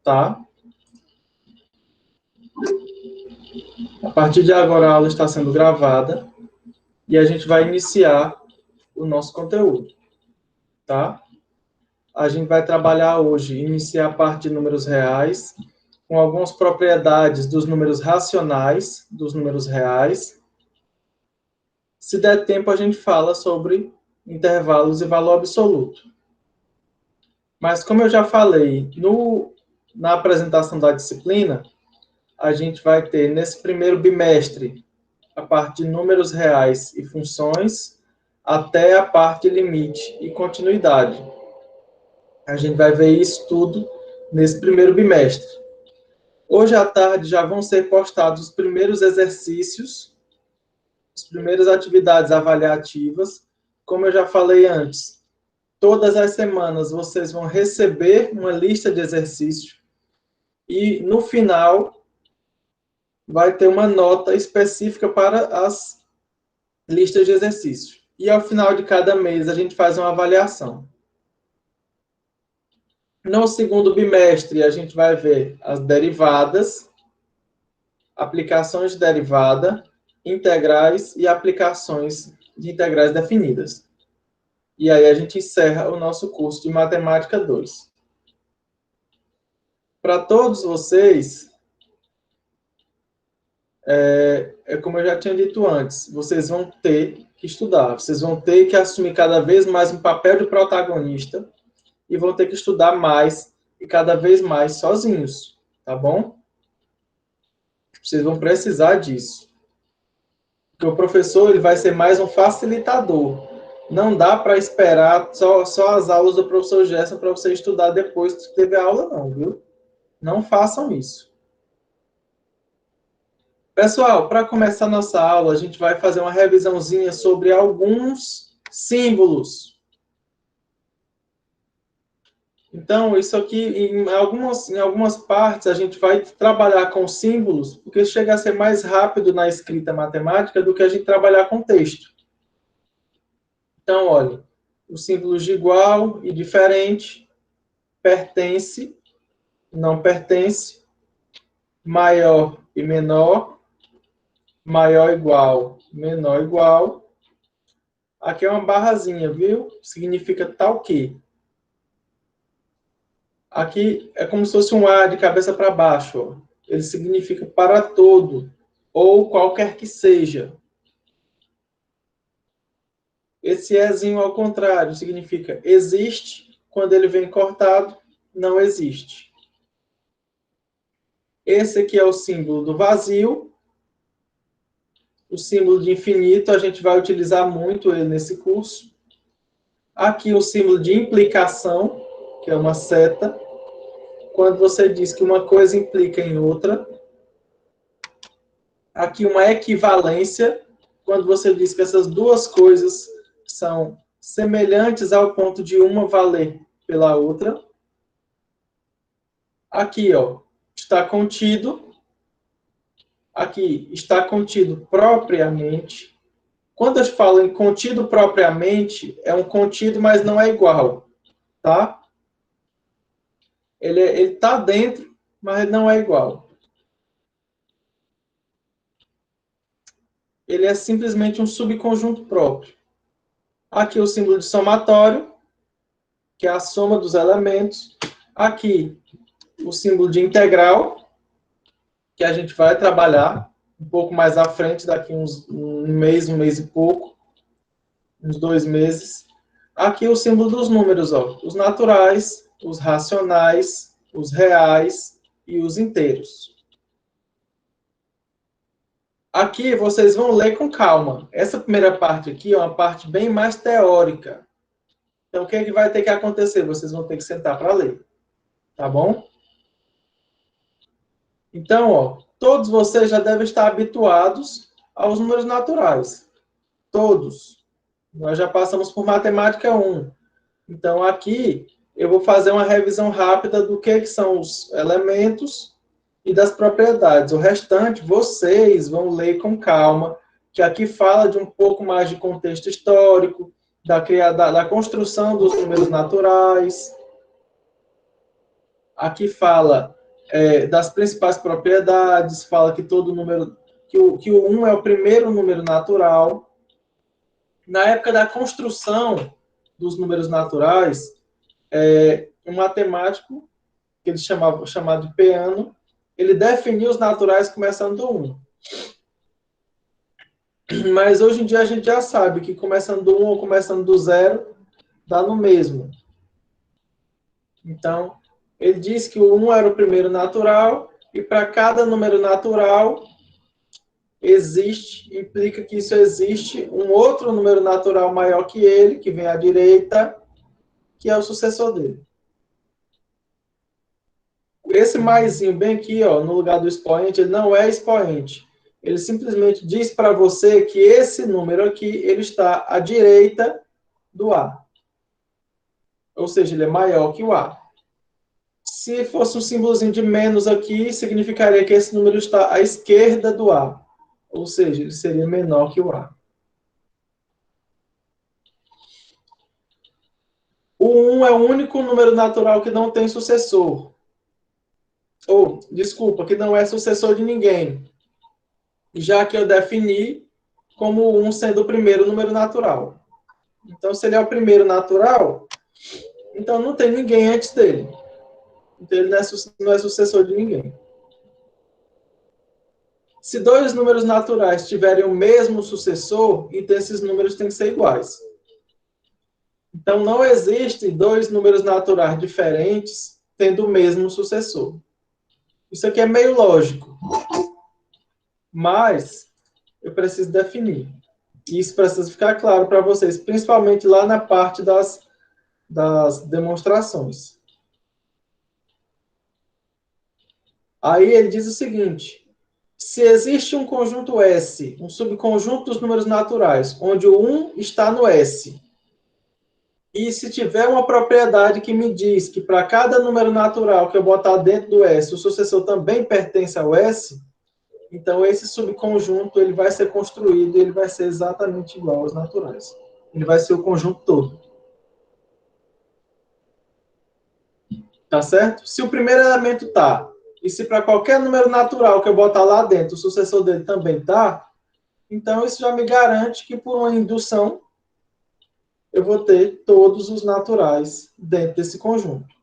tá? A partir de agora, a aula está sendo gravada e a gente vai iniciar o nosso conteúdo, tá? A gente vai trabalhar hoje, iniciar a parte de números reais, com algumas propriedades dos números racionais, dos números reais. Se der tempo, a gente fala sobre intervalos e valor absoluto. Mas, como eu já falei na apresentação da disciplina, a gente vai ter, nesse primeiro bimestre, a parte de números reais e funções, até a parte limite e continuidade. A gente vai ver isso tudo nesse primeiro bimestre. Hoje à tarde já vão ser postados os primeiros exercícios, as primeiras atividades avaliativas. Como eu já falei antes, todas as semanas vocês vão receber uma lista de exercícios e, no final, vai ter uma nota específica para as listas de exercícios. E, ao final de cada mês, a gente faz uma avaliação. No segundo bimestre, a gente vai ver as derivadas, aplicações de derivada, integrais e aplicações de integrais definidas. E aí a gente encerra o nosso curso de Matemática 2. Para todos vocês, como eu já tinha dito antes, vocês vão ter que estudar, vocês vão ter que assumir cada vez mais um papel de protagonista e vão ter que estudar mais e cada vez mais sozinhos, tá bom? Vocês vão precisar disso. Porque o professor ele vai ser mais um facilitador. Não dá para esperar só as aulas do professor Gerson para você estudar depois que teve a aula, não, viu? Não façam isso. Pessoal, para começar nossa aula, a gente vai fazer uma revisãozinha sobre alguns símbolos. Então, isso aqui, em algumas partes, a gente vai trabalhar com símbolos, porque chega a ser mais rápido na escrita matemática do que a gente trabalhar com texto. Então, olha, os símbolos de igual e diferente, pertence, não pertence, maior e menor, maior igual, menor igual. Aqui é uma barrazinha, viu? Significa tal que. Aqui é como se fosse um A de cabeça para baixo. Ó. Ele significa para todo, ou qualquer que seja. Esse Ezinho, ao contrário, significa existe, quando ele vem cortado, não existe. Esse aqui é o símbolo do vazio. O símbolo de infinito, a gente vai utilizar muito ele nesse curso. Aqui o símbolo de implicação, que é uma seta. Quando você diz que uma coisa implica em outra. Aqui uma equivalência, quando você diz que essas duas coisas são semelhantes ao ponto de uma valer pela outra. Aqui, ó, está contido. Aqui está contido propriamente. Quando eu falo em contido propriamente, é um contido, mas não é igual, tá? Ele está dentro, mas não é igual. Ele é simplesmente um subconjunto próprio. Aqui o símbolo de somatório, que é a soma dos elementos. Aqui o símbolo de integral, que a gente vai trabalhar um pouco mais à frente, daqui um mês e pouco, uns 2 meses. Aqui o símbolo dos números, ó, os naturais, os racionais, os reais e os inteiros. Aqui vocês vão ler com calma. Essa primeira parte aqui é uma parte bem mais teórica. Então, o que é que vai ter que acontecer? Vocês vão ter que sentar para ler. Tá bom? Então, ó, todos vocês já devem estar habituados aos números naturais. Todos. Nós já passamos por matemática 1. Então, aqui, eu vou fazer uma revisão rápida do que são os elementos e das propriedades. O restante, vocês vão ler com calma, que aqui fala de um pouco mais de contexto histórico, da construção dos números naturais. Aqui fala das principais propriedades, fala que todo número, que o 1 é o primeiro número natural. Na época da construção dos números naturais, um matemático, que ele chamado de Peano, ele definiu os naturais começando do 1. Mas hoje em dia a gente já sabe que começando do 1 ou começando do 0, dá no mesmo. Então, ele disse que o 1 era o primeiro natural, e para cada número natural, implica que isso existe um outro número natural maior que ele, que vem à direita, que é o sucessor dele. Esse maisinho bem aqui, ó, no lugar do expoente, ele não é expoente. Ele simplesmente diz para você que esse número aqui, ele está à direita do A. Ou seja, ele é maior que o A. Se fosse um símbolozinho de menos aqui, significaria que esse número está à esquerda do A. Ou seja, ele seria menor que o A. O 1 é o único número natural que não tem sucessor. Ou, desculpa, que não é sucessor de ninguém. Já que eu defini como o 1 sendo o primeiro número natural. Então, se ele é o primeiro natural, então não tem ninguém antes dele. Então, ele não é sucessor de ninguém. Se dois números naturais tiverem o mesmo sucessor, então esses números têm que ser iguais. Então, não existem dois números naturais diferentes tendo o mesmo sucessor. Isso aqui é meio lógico. Mas eu preciso definir. Isso precisa ficar claro para vocês, principalmente lá na parte das demonstrações. Aí ele diz o seguinte: se existe um conjunto S, um subconjunto dos números naturais, onde o 1 está no S, e se tiver uma propriedade que me diz que para cada número natural que eu botar dentro do S, o sucessor também pertence ao S, então esse subconjunto ele vai ser construído e ele vai ser exatamente igual aos naturais. Ele vai ser o conjunto todo. Tá certo? Se o primeiro elemento tá, e se para qualquer número natural que eu botar lá dentro, o sucessor dele também tá, então isso já me garante que por uma indução eu vou ter todos os naturais dentro desse conjunto.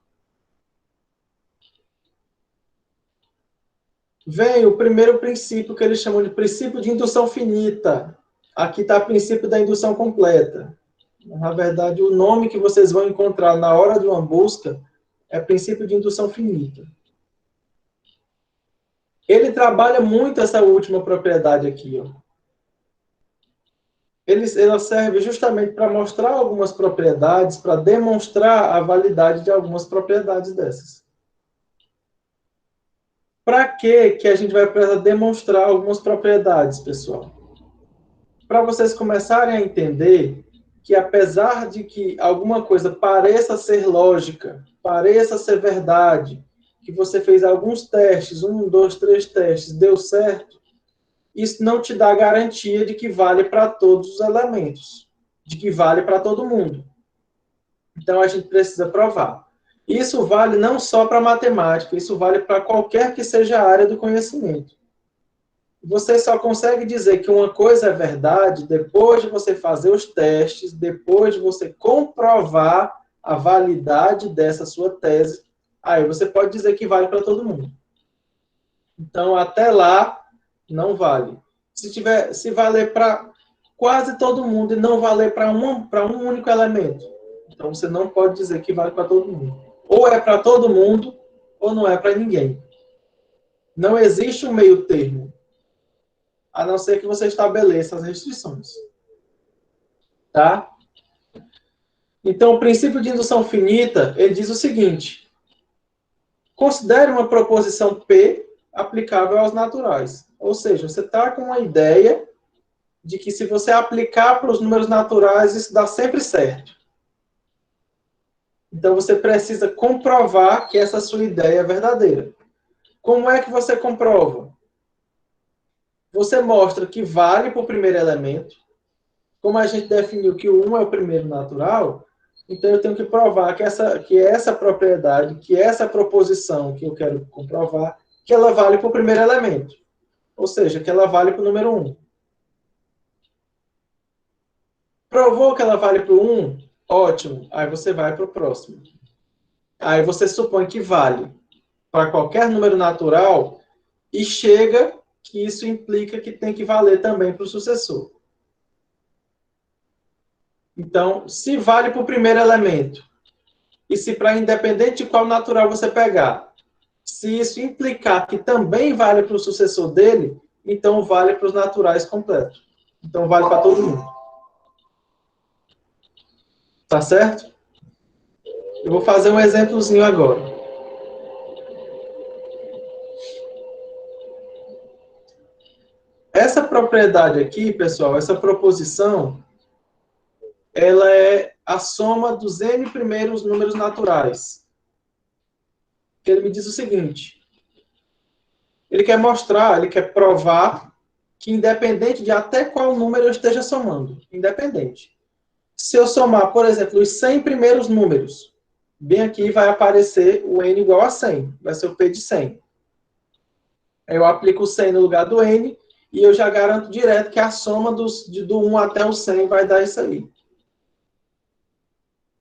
Vem o primeiro princípio que eles chamam de princípio de indução finita. Aqui está o princípio da indução completa. Na verdade, o nome que vocês vão encontrar na hora de uma busca é princípio de indução finita. Ele trabalha muito essa última propriedade aqui, ó. Ela serve justamente para mostrar algumas propriedades, para demonstrar a validade de algumas propriedades dessas. Para que a gente vai precisar demonstrar algumas propriedades, pessoal? Para vocês começarem a entender que, apesar de que alguma coisa pareça ser lógica, pareça ser verdade, que você fez alguns testes, 1, 2, 3 testes, deu certo, isso não te dá garantia de que vale para todos os elementos, de que vale para todo mundo. Então, a gente precisa provar. Isso vale não só para matemática, isso vale para qualquer que seja a área do conhecimento. Você só consegue dizer que uma coisa é verdade depois de você fazer os testes, depois de você comprovar a validade dessa sua tese. Aí você pode dizer que vale para todo mundo. Então, até lá, não vale. Se valer para quase todo mundo e não valer para um único elemento, então você não pode dizer que vale para todo mundo. Ou é para todo mundo, ou não é para ninguém. Não existe um meio termo, a não ser que você estabeleça as restrições. Tá? Então, o princípio de indução finita, ele diz o seguinte: considere uma proposição P aplicável aos naturais. Ou seja, você está com uma ideia de que se você aplicar para os números naturais, isso dá sempre certo. Então, você precisa comprovar que essa sua ideia é verdadeira. Como é que você comprova? Você mostra que vale para o primeiro elemento. Como a gente definiu que o 1 é o primeiro natural, Então, eu tenho que provar que essa propriedade, que essa proposição que eu quero comprovar, que ela vale para o primeiro elemento. Ou seja, que ela vale para o número 1. Provou que ela vale para o 1? Ótimo. Aí você vai para o próximo. Aí você supõe que vale para qualquer número natural e chega que isso implica que tem que valer também para o sucessor. Então, se vale para o primeiro elemento, e se para independente de qual natural você pegar, se isso implicar que também vale para o sucessor dele, então vale para os naturais completos. Então vale para todo mundo. Tá certo? Eu vou fazer um exemplozinho agora. Essa propriedade aqui, pessoal, essa proposição, ela é a soma dos n primeiros números naturais. Ele me diz o seguinte: ele quer mostrar, ele quer provar que independente de até qual número eu esteja somando, independente. Se eu somar, por exemplo, os 100 primeiros números, bem aqui vai aparecer o n igual a 100, vai ser o p de 100. Eu aplico o 100 no lugar do n e eu já garanto direto que a soma do 1 até o 100 vai dar isso aí.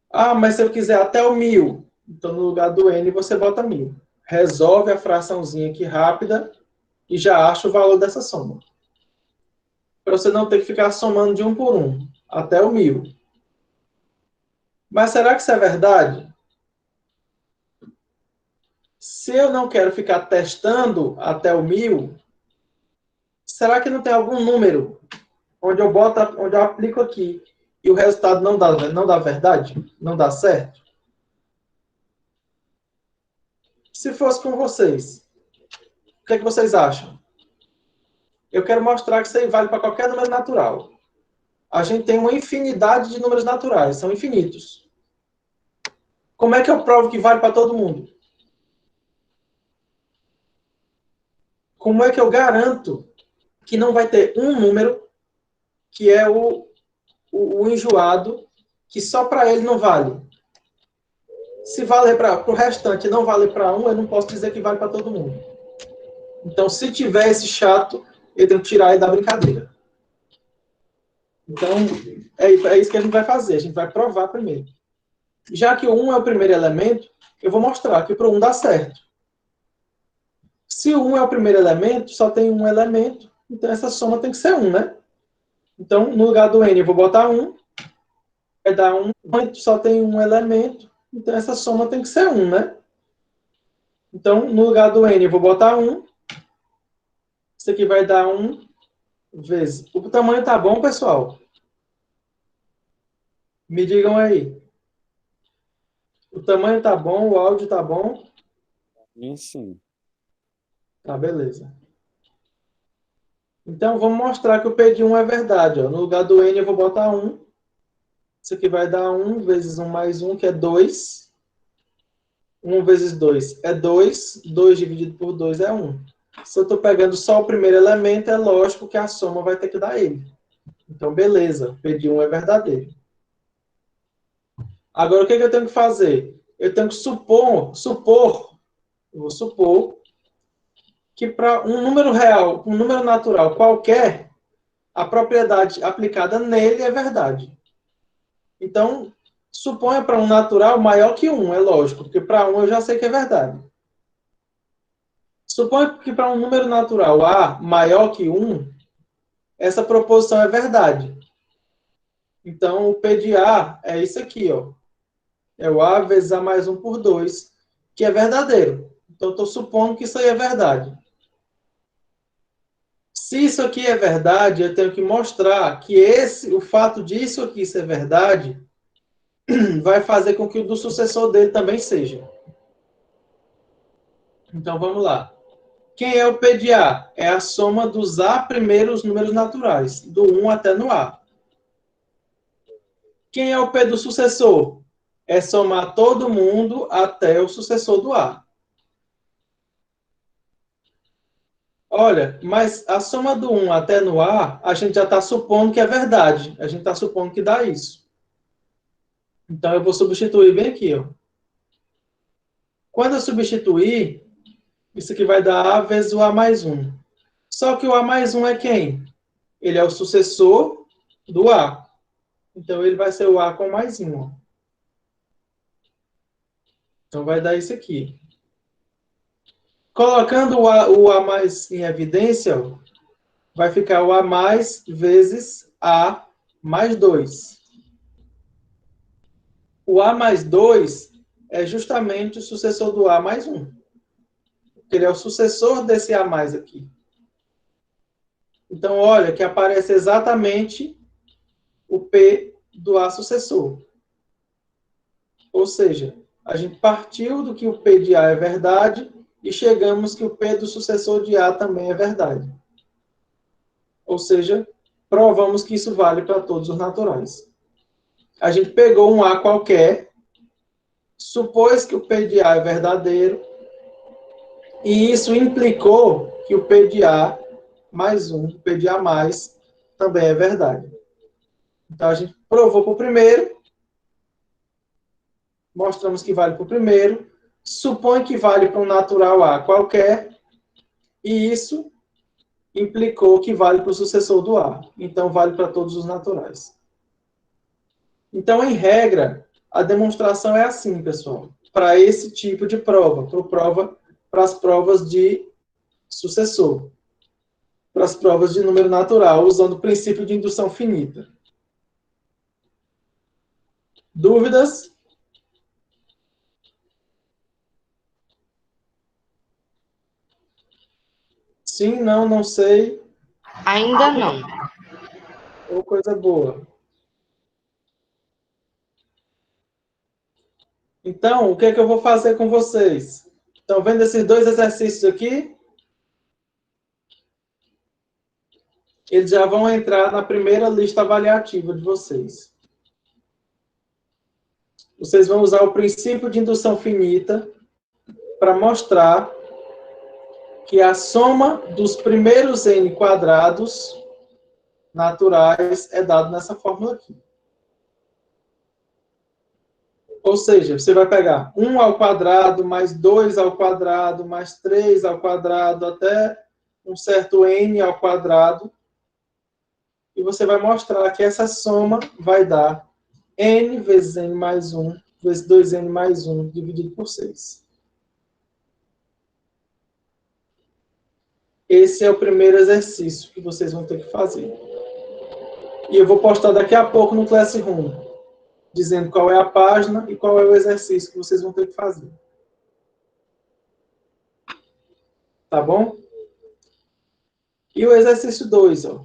Ah, mas se eu quiser até o 1000, então no lugar do n você bota 1000. Resolve a fraçãozinha aqui rápida e já acha o valor dessa soma. Para você não ter que ficar somando de um por um, até o 1000. Mas será que isso é verdade? Se eu não quero ficar testando até o 1000, será que não tem algum número onde eu aplico aqui e o resultado não dá verdade? Não dá certo? Se fosse com vocês, o que é que vocês acham? Eu quero mostrar que isso aí vale para qualquer número natural. A gente tem uma infinidade de números naturais, são infinitos. Como é que eu provo que vale para todo mundo? Como é que eu garanto que não vai ter um número que é o enjoado, que só para ele não vale? Se valer para o restante e não vale para um, eu não posso dizer que vale para todo mundo. Então, se tiver esse chato, eu tenho que tirar ele da brincadeira. Então, é isso que a gente vai fazer. A gente vai provar primeiro. Já que o 1 é o primeiro elemento, eu vou mostrar que para o 1 dá certo. Se o 1 é o primeiro elemento, só tem um elemento, então essa soma tem que ser 1, né? Então, no lugar do n, eu vou botar 1, vai dar 1, só tem um elemento, então essa soma tem que ser 1, né? Então, no lugar do n, eu vou botar 1, isso aqui vai dar 1 vezes. O tamanho tá bom, pessoal? Me digam aí. O tamanho tá bom, o áudio tá bom? Sim. Tá, beleza. Então, vamos mostrar que o P de 1 é verdade. Ó. No lugar do N, eu vou botar 1. Isso aqui vai dar 1 vezes 1 mais 1, que é 2. 1 vezes 2 é 2. 2 dividido por 2 é 1. Se eu estou pegando só o primeiro elemento, é lógico que a soma vai ter que dar ele. Então, beleza. P de 1 é verdadeiro. Agora, o que eu tenho que fazer? Eu tenho que eu vou supor que para um número real, um número natural qualquer, a propriedade aplicada nele é verdade. Então, suponha para um natural maior que 1, é lógico, porque para 1 eu já sei que é verdade. Suponha que para um número natural A maior que 1, essa proposição é verdade. Então, o P de A é isso aqui, ó. É o A vezes A mais 1 por 2, que é verdadeiro. Então, eu estou supondo que isso aí é verdade. Se isso aqui é verdade, eu tenho que mostrar que o fato disso aqui ser verdade vai fazer com que o do sucessor dele também seja. Então, vamos lá. Quem é o P de A? É a soma dos A primeiros números naturais, do 1 até no A. Quem é o P do sucessor? É somar todo mundo até o sucessor do A. Olha, mas a soma do 1 até no A, a gente já está supondo que é verdade. A gente está supondo que dá isso. Então, eu vou substituir bem aqui, ó. Quando eu substituir, isso aqui vai dar A vezes o A mais 1. Só que o A mais 1 é quem? Ele é o sucessor do A. Então, ele vai ser o A com mais 1. Ó. Então, vai dar isso aqui. Colocando o A mais em evidência, ó, vai ficar o A mais vezes A mais 2. O A mais 2 é justamente o sucessor do A mais 1. Ele é o sucessor desse A mais aqui. Então, olha que aparece exatamente o P do A sucessor. Ou seja, a gente partiu do que o P de A é verdade e chegamos que o P do sucessor de A também é verdade. Ou seja, provamos que isso vale para todos os naturais. A gente pegou um A qualquer, supôs que o P de A é verdadeiro, e isso implicou que o P de A mais 1, o P de A mais, também é verdade. Então, a gente provou para o primeiro, mostramos que vale para o primeiro, supõe que vale para um natural A qualquer, e isso implicou que vale para o sucessor do A. Então, vale para todos os naturais. Então, em regra, a demonstração é assim, pessoal, para esse tipo de prova, para as provas de sucessor, para as provas de número natural, usando o princípio de indução finita. Dúvidas? Sim, não, não sei. Ainda não. Ou coisa boa. Então, o que é que eu vou fazer com vocês? Estão vendo esses dois exercícios aqui? Eles já vão entrar na primeira lista avaliativa de vocês. Vocês vão usar o princípio de indução finita para mostrar que a soma dos primeiros n quadrados naturais é dado nessa fórmula aqui. Ou seja, você vai pegar 1 ao quadrado, mais 2 ao quadrado, mais 3 ao quadrado, até um certo n ao quadrado, e você vai mostrar que essa soma vai dar n vezes n mais 1, vezes 2n mais 1, dividido por 6. Esse é o primeiro exercício que vocês vão ter que fazer. E eu vou postar daqui a pouco no Classroom, dizendo qual é a página e qual é o exercício que vocês vão ter que fazer. Tá bom? E o exercício 2, ó.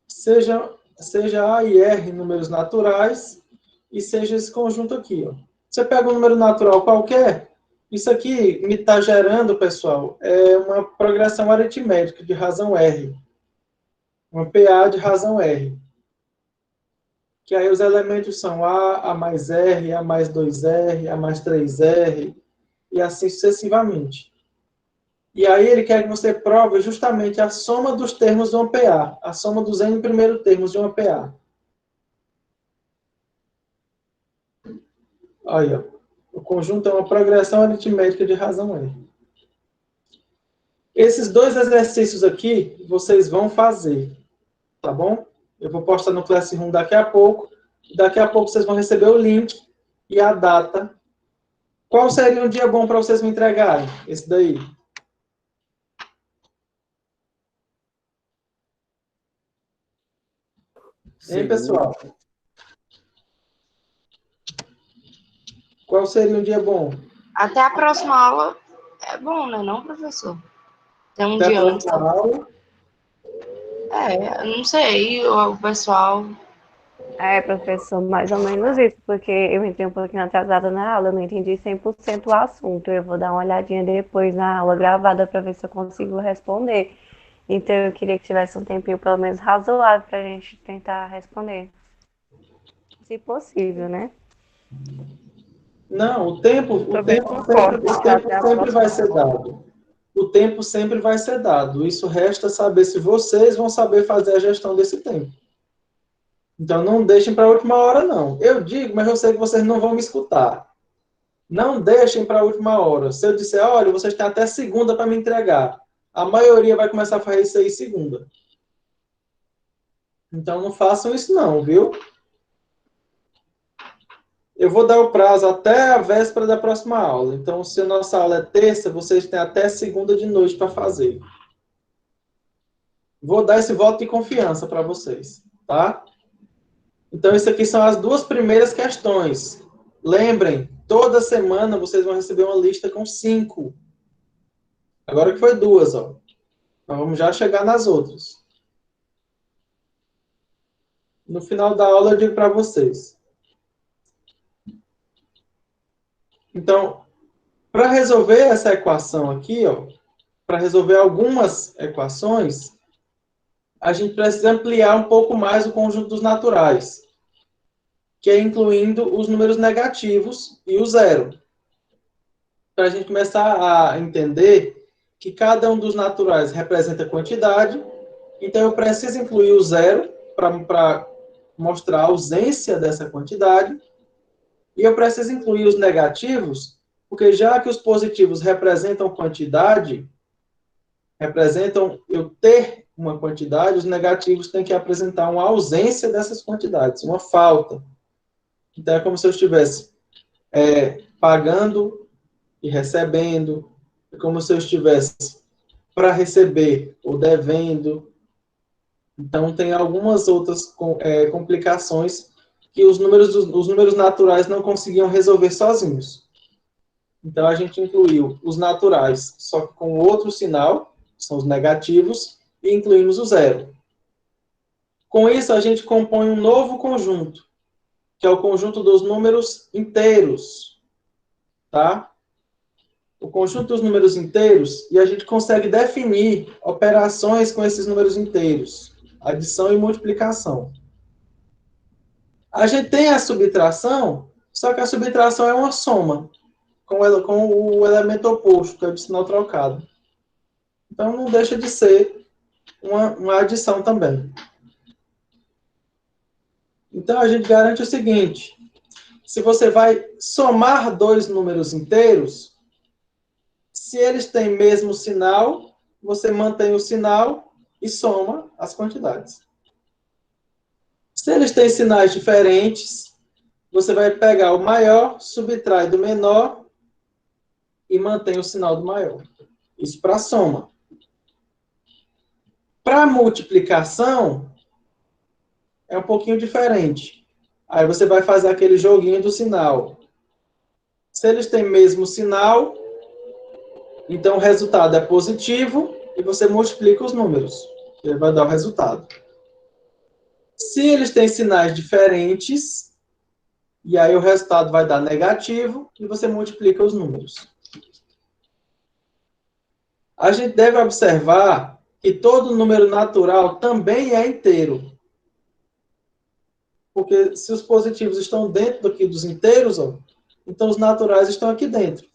Seja A e R números naturais e seja esse conjunto aqui, ó. Você pega um número natural qualquer, isso aqui me está gerando, pessoal, é uma progressão aritmética de razão R. Uma PA de razão R. Que aí os elementos são A mais R, A mais 2R, A mais 3R, e assim sucessivamente. E aí ele quer que você prove justamente a soma dos termos de uma PA, a soma dos n primeiros termos de uma PA. Aí, ó. O conjunto é uma progressão aritmética de razão R. Esses dois exercícios aqui, vocês vão fazer, tá bom? Eu vou postar no Classroom daqui a pouco. Daqui a pouco vocês vão receber o link e a data. Qual seria um dia bom para vocês me entregarem? Esse daí. Hein, pessoal? Qual seria um dia bom? Até a próxima aula é bom, né, não, professor? Tem um Até dia a antes. próxima aula. Eu não sei, o pessoal. Professor, mais ou menos isso, porque eu entrei um pouquinho atrasada na aula, eu não entendi 100% o assunto. Eu vou dar uma olhadinha depois na aula gravada para ver se eu consigo responder. Então, eu queria que tivesse um tempinho pelo menos razoável para a gente tentar responder. Se possível, né? Não, o tempo sempre vai ser dado. O tempo sempre vai ser dado. Isso resta saber se vocês vão saber fazer a gestão desse tempo. Então, não deixem para a última hora, não. Eu digo, mas eu sei que vocês não vão me escutar. Não deixem para a última hora. Se eu disser, olha, vocês têm até segunda para me entregar, a maioria vai começar a fazer isso aí segunda. Então, não façam isso não, viu? Eu vou dar o prazo até a véspera da próxima aula. Então, se a nossa aula é terça, vocês têm até segunda de noite para fazer. Vou dar esse voto de confiança para vocês, tá? Então, isso aqui são as duas primeiras questões. Lembrem, toda semana vocês vão receber uma lista com 5. Agora que foi 2, ó. Então, vamos já chegar nas outras. No final da aula, eu digo para vocês. Então, para resolver essa equação aqui, ó, para resolver algumas equações, a gente precisa ampliar um pouco mais o conjunto dos naturais, que é incluindo os números negativos e o zero. Para a gente começar a entender que cada um dos naturais representa quantidade, então eu preciso incluir o zero para mostrar a ausência dessa quantidade, e eu preciso incluir os negativos, porque já que os positivos representam quantidade, representam eu ter uma quantidade, os negativos têm que apresentar uma ausência dessas quantidades, uma falta. Então, é como se eu estivesse pagando e recebendo, é como se eu estivesse para receber ou devendo. Então, tem algumas outras complicações que os números naturais não conseguiam resolver sozinhos. Então, a gente incluiu os naturais, só que com outro sinal, são os negativos, e incluímos o zero. Com isso, a gente compõe um novo conjunto, que é o conjunto dos números inteiros, tá? O conjunto dos números inteiros, e a gente consegue definir operações com esses números inteiros, adição e multiplicação. A gente tem a subtração, só que a subtração é uma soma, com o elemento oposto, que é o de sinal trocado. Então, não deixa de ser uma adição também. Então, a gente garante o seguinte: se você vai somar dois números inteiros, se eles têm mesmo sinal, você mantém o sinal e soma as quantidades. Se eles têm sinais diferentes, você vai pegar o maior, subtrai do menor e mantém o sinal do maior. Isso para soma. Para multiplicação, é um pouquinho diferente. Aí você vai fazer aquele joguinho do sinal. Se eles têm mesmo sinal, então o resultado é positivo e você multiplica os números. Ele vai dar o resultado. Se eles têm sinais diferentes, e aí o resultado vai dar negativo e você multiplica os números. A gente deve observar que todo número natural também é inteiro. Porque se os positivos estão dentro aqui dos inteiros, ó, então os naturais estão aqui dentro.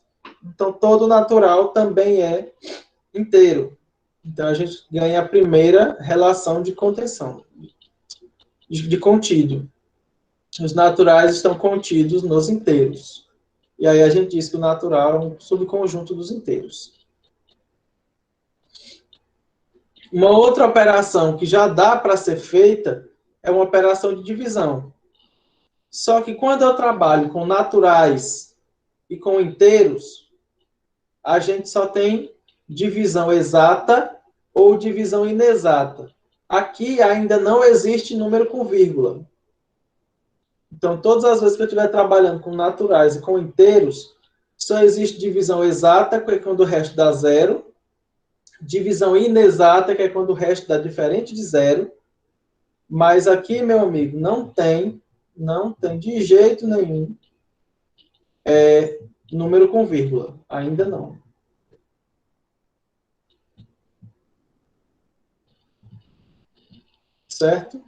Então todo natural também é inteiro. Então a gente ganha a primeira relação de contenção, de contido. Os naturais estão contidos nos inteiros. E aí a gente diz que o natural é um subconjunto dos inteiros. Uma outra operação que já dá para ser feita é uma operação de divisão. Só que quando eu trabalho com naturais e com inteiros, a gente só tem divisão exata ou divisão inexata. Aqui ainda não existe número com vírgula. Então, todas as vezes que eu estiver trabalhando com naturais e com inteiros, só existe divisão exata, que é quando o resto dá zero, divisão inexata, que é quando o resto dá diferente de zero, mas aqui, meu amigo, não tem de jeito nenhum número com vírgula, ainda não. Certo?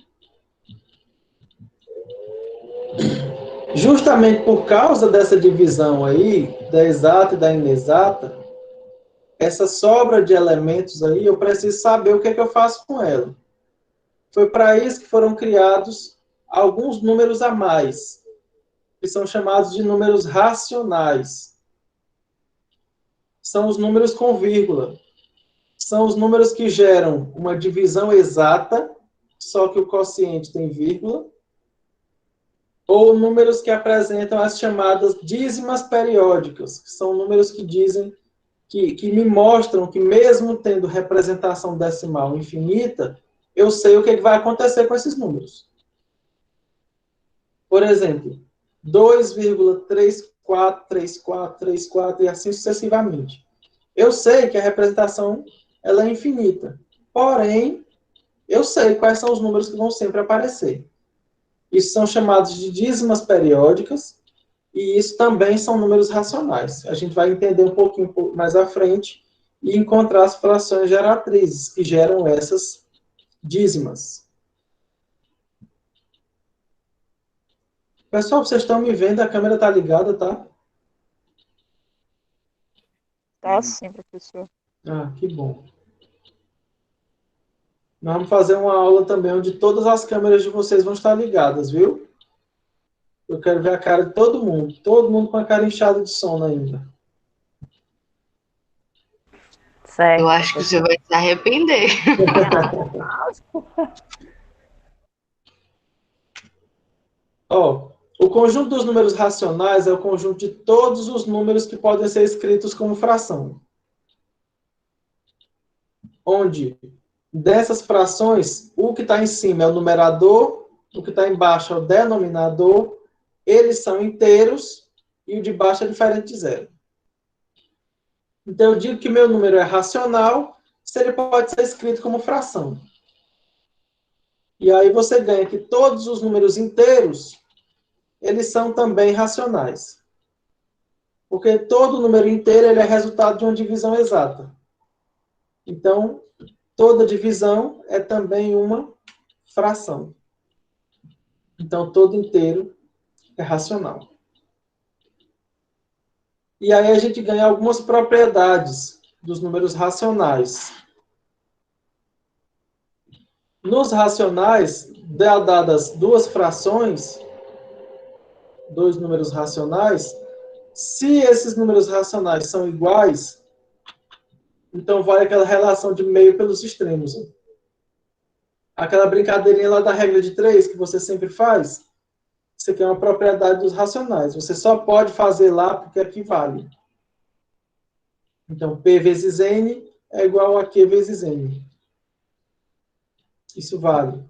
Justamente por causa dessa divisão aí, da exata e da inexata, essa sobra de elementos aí, eu preciso saber o que é que eu faço com ela. Foi para isso que foram criados alguns números a mais, que são chamados de números racionais. São os números com vírgula. São os números que geram uma divisão exata, só que o quociente tem vírgula, ou números que apresentam as chamadas dízimas periódicas, que são números que dizem, que me mostram que mesmo tendo representação decimal infinita, eu sei o que vai acontecer com esses números. Por exemplo, 2,343434 e assim sucessivamente. Eu sei que a representação ela é infinita, porém, eu sei quais são os números que vão sempre aparecer. Isso são chamados de dízimas periódicas, e isso também são números racionais. A gente vai entender um pouquinho mais à frente e encontrar as frações geratrizes, que geram essas dízimas. Pessoal, vocês estão me vendo? A câmera está ligada, tá? Tá sim, professor. Ah, que bom. Nós vamos fazer uma aula também onde todas as câmeras de vocês vão estar ligadas, viu? Eu quero ver a cara de todo mundo com a cara inchada de sono ainda. Certo. Eu acho que você vai se arrepender. Ó, o conjunto dos números racionais é o conjunto de todos os números que podem ser escritos como fração. Onde, dessas frações, o que está em cima é o numerador, o que está embaixo é o denominador, eles são inteiros e o de baixo é diferente de zero. Então, eu digo que meu número é racional se ele pode ser escrito como fração. E aí você ganha que todos os números inteiros, eles são também racionais. Porque todo número inteiro ele é resultado de uma divisão exata. Então, toda divisão é também uma fração. Então, todo inteiro é racional. E aí a gente ganha algumas propriedades dos números racionais. Nos racionais, dadas duas frações, dois números racionais, se esses números racionais são iguais, então vale aquela relação de meio pelos extremos. Aquela brincadeirinha lá da regra de 3 que você sempre faz, isso aqui é uma propriedade dos racionais. Você só pode fazer lá porque aqui vale. Então, P vezes N é igual a Q vezes N. Isso vale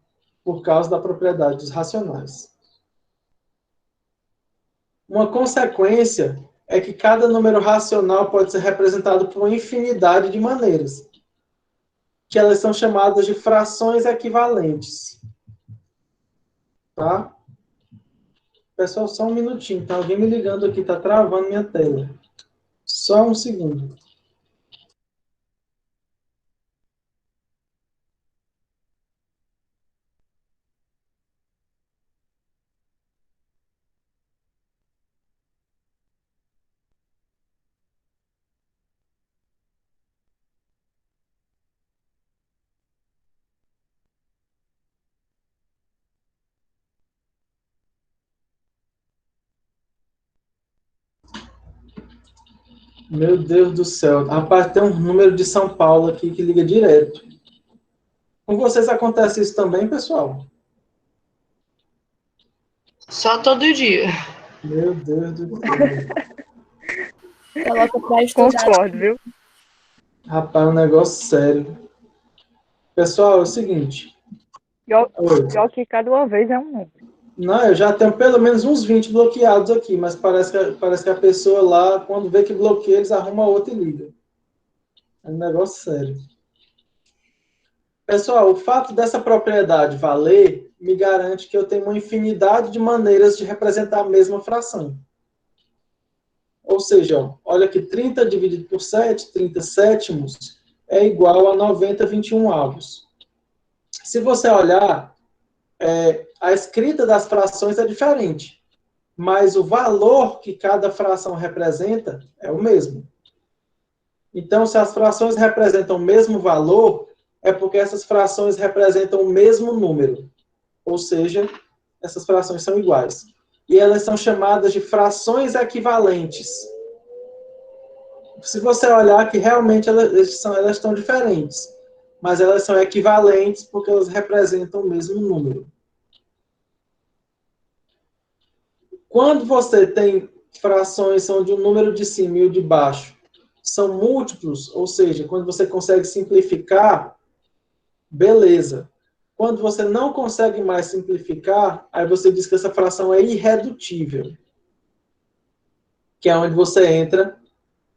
por causa da propriedade dos racionais. Uma consequência é que cada número racional pode ser representado por uma infinidade de maneiras, que elas são chamadas de frações equivalentes. Tá? Pessoal, só um minutinho, tá? Alguém me ligando aqui, tá travando minha tela. Só um segundo. Meu Deus do céu. Rapaz, tem um número de São Paulo aqui que liga direto. Com vocês acontece isso também, pessoal? Só todo dia. Meu Deus do céu. Coloca pra estudar. Concordo, viu? Rapaz, é um negócio sério. Pessoal, é o seguinte. Oi. Pior que cada uma vez é um número. Não, eu já tenho pelo menos uns 20 bloqueados aqui, mas parece que a pessoa lá, quando vê que bloqueia, eles arrumam outra e liga. É um negócio sério. Pessoal, o fato dessa propriedade valer me garante que eu tenho uma infinidade de maneiras de representar a mesma fração. Ou seja, ó, olha que 30 dividido por 7, 30 sétimos, é igual a 90 21avos. Se você olhar, a escrita das frações é diferente, mas o valor que cada fração representa é o mesmo. Então, se as frações representam o mesmo valor, é porque essas frações representam o mesmo número. Ou seja, essas frações são iguais. E elas são chamadas de frações equivalentes. Se você olhar que realmente elas estão diferentes, mas elas são equivalentes porque elas representam o mesmo número. Quando você tem frações onde o número de cima e o de baixo são múltiplos, ou seja, quando você consegue simplificar, beleza. Quando você não consegue mais simplificar, aí você diz que essa fração é irredutível. Que é onde você entra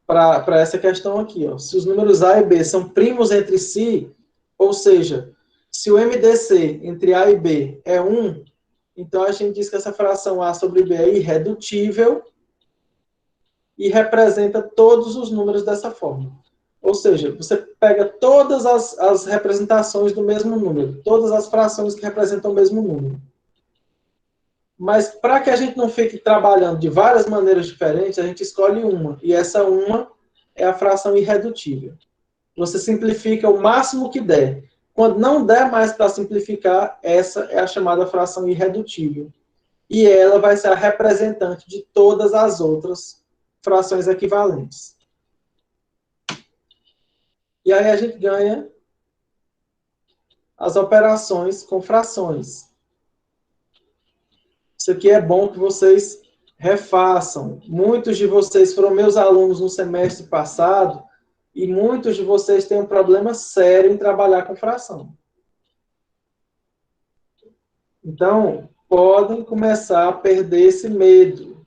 para essa questão aqui. Ó. Se os números A e B são primos entre si, ou seja, se o MDC entre A e B é 1, então a gente diz que essa fração A sobre B é irredutível e representa todos os números dessa forma. Ou seja, você pega todas as representações do mesmo número, todas as frações que representam o mesmo número. Mas para que a gente não fique trabalhando de várias maneiras diferentes, a gente escolhe uma. E essa uma é a fração irredutível. Você simplifica o máximo que der. Quando não der mais para simplificar, essa é a chamada fração irredutível. E ela vai ser a representante de todas as outras frações equivalentes. E aí a gente ganha as operações com frações. Isso aqui é bom que vocês refaçam. Muitos de vocês foram meus alunos no semestre passado e muitos de vocês têm um problema sério em trabalhar com fração. Então, podem começar a perder esse medo.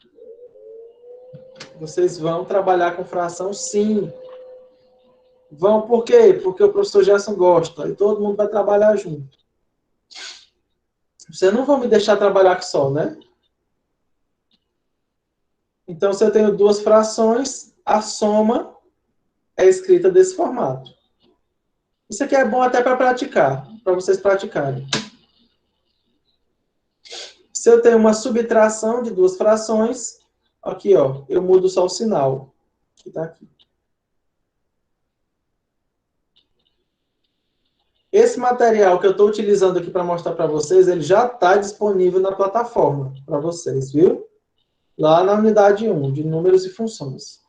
Vocês vão trabalhar com fração, sim. Vão por quê? Porque o professor Gerson gosta e todo mundo vai trabalhar junto. Vocês não vão me deixar trabalhar aqui só, né? Então, se eu tenho duas frações, a soma é escrita desse formato. Isso aqui é bom até para praticar, para vocês praticarem. Se eu tenho uma subtração de duas frações, aqui, ó, eu mudo só o sinal. Que tá aqui. Esse material que eu estou utilizando aqui para mostrar para vocês, ele já está disponível na plataforma para vocês, viu? Lá na unidade 1, de números e funções.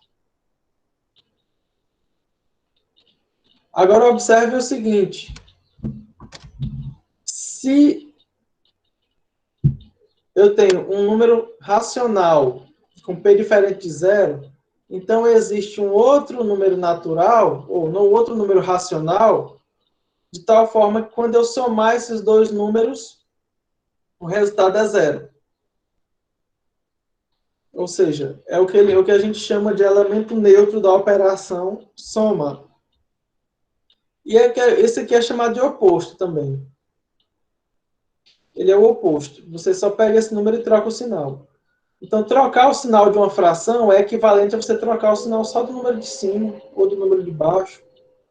Agora, observe o seguinte. Se eu tenho um número racional com p diferente de zero, então existe um outro número natural, ou um outro número racional, de tal forma que quando eu somar esses dois números, o resultado é zero. Ou seja, é o que a gente chama de elemento neutro da operação soma. E esse aqui é chamado de oposto também. Ele é o oposto. Você só pega esse número e troca o sinal. Então, trocar o sinal de uma fração é equivalente a você trocar o sinal só do número de cima ou do número de baixo,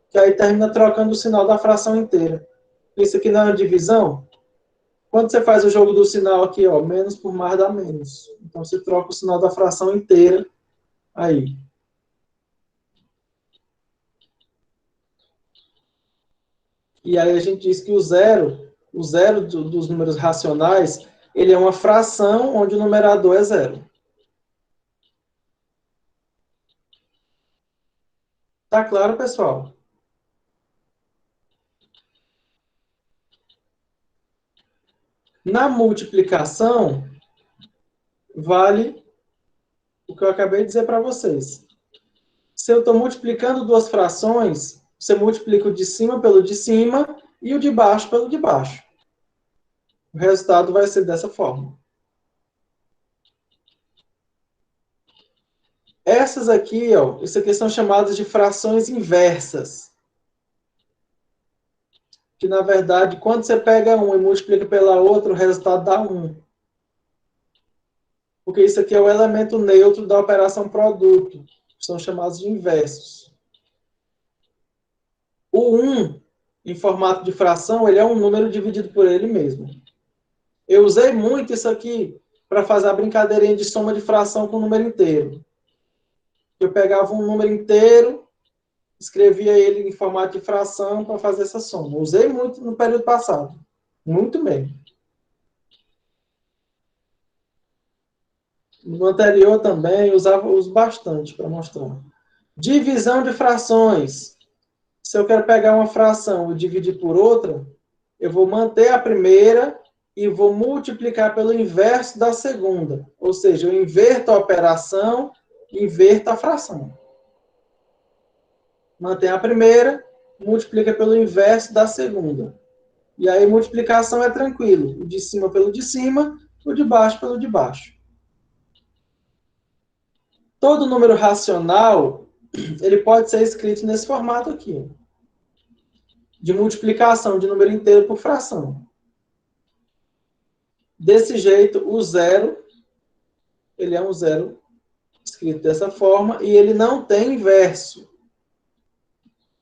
que aí termina trocando o sinal da fração inteira. Isso aqui não é uma divisão? Quando você faz o jogo do sinal aqui, ó, menos por mais dá menos. Então, você troca o sinal da fração inteira aí. E aí a gente diz que o zero dos números racionais, ele é uma fração onde o numerador é zero. Tá claro, pessoal? Na multiplicação, vale o que eu acabei de dizer para vocês. Se eu estou multiplicando duas frações, você multiplica o de cima pelo de cima e o de baixo pelo de baixo. O resultado vai ser dessa forma. Essas aqui, ó, isso aqui são chamadas de frações inversas. Que, na verdade, quando você pega um e multiplica pela outra, o resultado dá 1. Porque isso aqui é o elemento neutro da operação produto. São chamados de inversos. O 1, em formato de fração, ele é um número dividido por ele mesmo. Eu usei muito isso aqui para fazer a brincadeirinha de soma de fração com o número inteiro. Eu pegava um número inteiro, escrevia ele em formato de fração para fazer essa soma. Usei muito no período passado. Muito mesmo. No anterior também uso bastante para mostrar. Divisão de frações. Se eu quero pegar uma fração e dividir por outra, eu vou manter a primeira e vou multiplicar pelo inverso da segunda. Ou seja, eu inverto a operação, inverto a fração. Mantém a primeira, multiplica pelo inverso da segunda. E aí multiplicação é tranquilo. O de cima pelo de cima, o de baixo pelo de baixo. Todo número racional, ele pode ser escrito nesse formato aqui. De multiplicação de número inteiro por fração. Desse jeito, o zero, ele é um zero escrito dessa forma, e ele não tem inverso.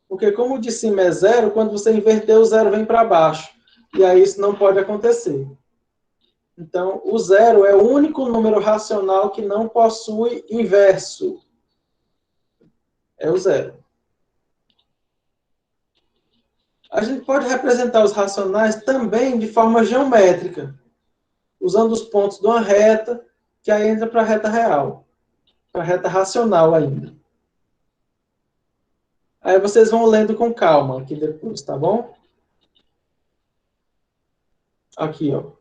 Porque como o de cima é zero, quando você inverter, o zero vem para baixo. E aí isso não pode acontecer. Então, o zero é o único número racional que não possui inverso. É o zero. A gente pode representar os racionais também de forma geométrica, usando os pontos de uma reta, que aí entra para a reta real, para a reta racional ainda. Aí vocês vão lendo com calma aqui depois, tá bom? Aqui, ó.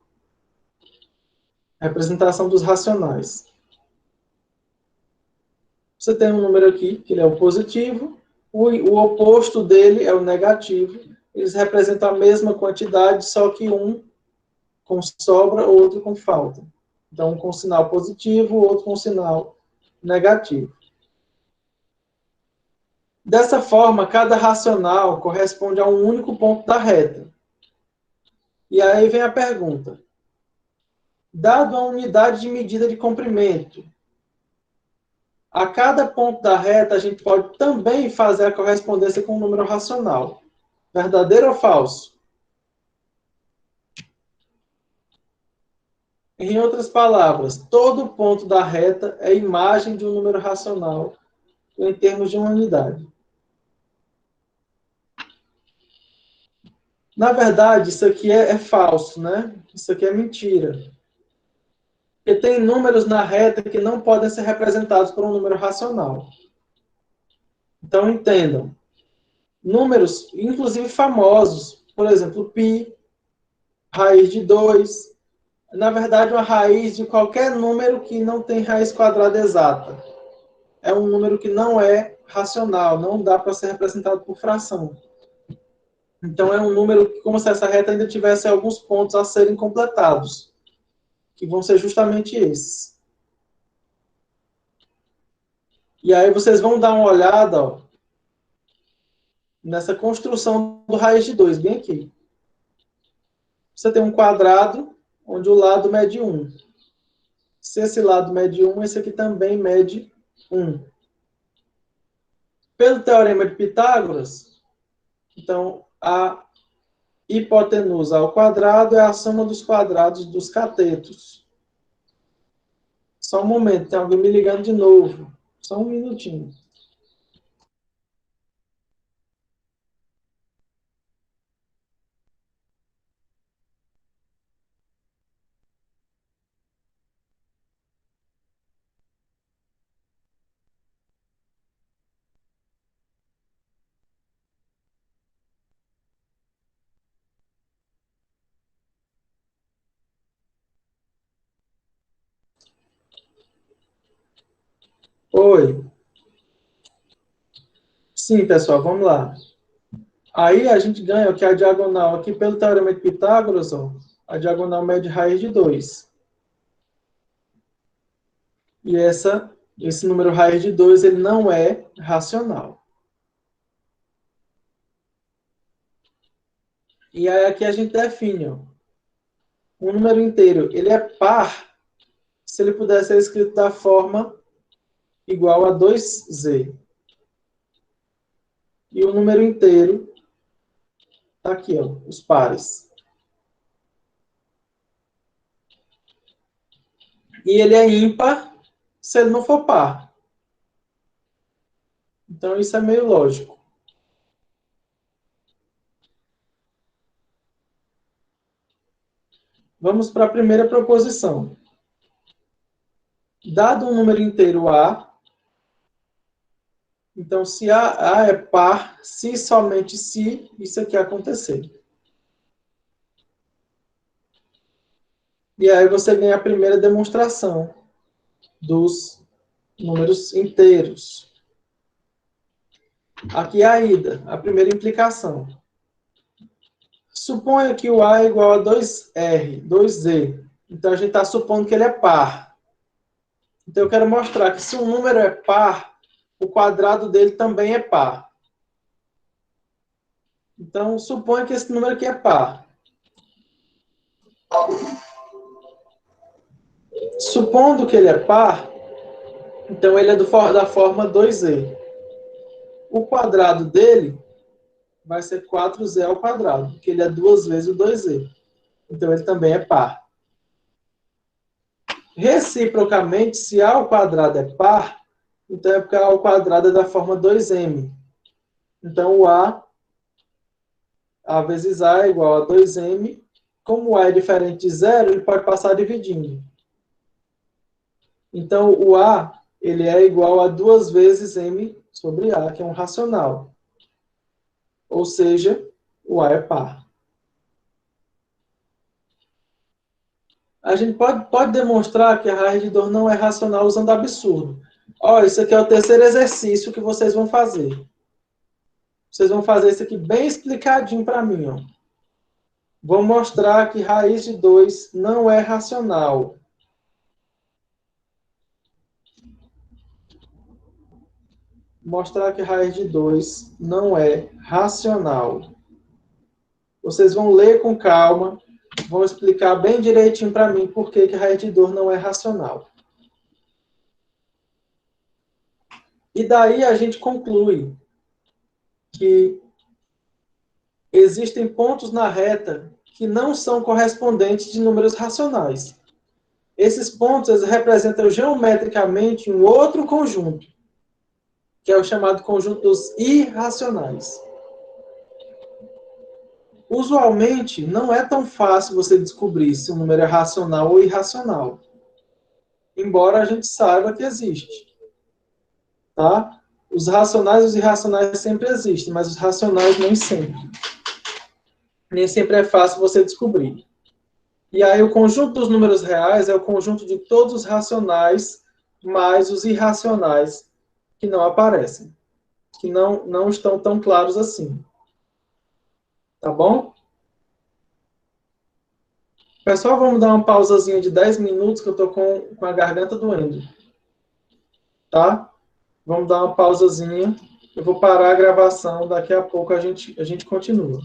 Representação dos racionais. Você tem um número aqui, que ele é o positivo, o oposto dele é o negativo. Eles representam a mesma quantidade, só que um com sobra, outro com falta. Então, um com sinal positivo, outro com sinal negativo. Dessa forma, cada racional corresponde a um único ponto da reta. E aí vem a pergunta. Dado a unidade de medida de comprimento, a cada ponto da reta, a gente pode também fazer a correspondência com um número racional. Verdadeiro ou falso? Em outras palavras, todo ponto da reta é imagem de um número racional em termos de uma unidade. Na verdade, isso aqui é falso, né? Isso aqui é mentira. Porque tem números na reta que não podem ser representados por um número racional. Então, entendam. Números, inclusive famosos, por exemplo, π, raiz de 2. Na verdade, uma raiz de qualquer número que não tem raiz quadrada exata. É um número que não é racional, não dá para ser representado por fração. Então, é um número que, como se essa reta ainda tivesse alguns pontos a serem completados, que vão ser justamente esses. E aí vocês vão dar uma olhada, ó, nessa construção do raiz de 2, bem aqui. Você tem um quadrado, onde o lado mede 1. Se esse lado mede 1, esse aqui também mede 1. Pelo teorema de Pitágoras, então, a hipotenusa ao quadrado é a soma dos quadrados dos catetos. Só um momento, tem alguém me ligando de novo. Só um minutinho. Oi. Sim, pessoal, vamos lá. Aí a gente ganha que a diagonal aqui, pelo teorema de Pitágoras, ó, a diagonal mede raiz de 2. E esse número raiz de 2 ele não é racional. E aí aqui a gente define, ó, um número inteiro, ele é par se ele puder ser escrito da forma igual a 2z. E o número inteiro está aqui, ó, os pares. E ele é ímpar se ele não for par. Então isso é meio lógico. Vamos para a primeira proposição. Dado um número inteiro A, então se A é par, se somente se isso aqui acontecer. E aí você ganha a primeira demonstração dos números inteiros. Aqui é a ida, a primeira implicação. Suponha que o A é igual a 2R, 2Z. Então, a gente está supondo que ele é par. Então, eu quero mostrar que se um número é par, o quadrado dele também é par. Então, suponha que esse número aqui é par. Supondo que ele é par, então ele é da forma 2Z. O quadrado dele vai ser 4Z ao quadrado, porque ele é 2 vezes o 2Z. Então, ele também é par. Reciprocamente, se A ao quadrado é par, então é porque A ao quadrado é da forma 2M. Então, o A vezes A é igual a 2M. Como o A é diferente de zero, ele pode passar dividindo. Então, o A ele é igual a 2 vezes M sobre A, que é um racional. Ou seja, o A é par. A gente pode demonstrar que a raiz de 2 não é racional usando absurdo. Ó, isso aqui é o terceiro exercício que vocês vão fazer. Vocês vão fazer isso aqui bem explicadinho para mim. Ó. Vou mostrar que raiz de 2 não é racional. Mostrar que raiz de 2 não é racional. Vocês vão ler com calma, vão explicar bem direitinho para mim por que raiz de 2 não é racional. E daí a gente conclui que existem pontos na reta que não são correspondentes de números racionais. Esses pontos eles representam geometricamente um outro conjunto, que é o chamado conjunto dos irracionais. Usualmente, não é tão fácil você descobrir se um número é racional ou irracional, embora a gente saiba que existe. Tá? Os racionais e os irracionais sempre existem, mas os racionais nem sempre. Nem sempre é fácil você descobrir. E aí o conjunto dos números reais é o conjunto de todos os racionais mais os irracionais que não aparecem, que não estão tão claros assim. Tá bom? Pessoal, vamos dar uma pausazinha de 10 minutos, que eu estou com a garganta doendo. Tá? Vamos dar uma pausazinha. Eu vou parar a gravação, daqui a pouco a gente continua.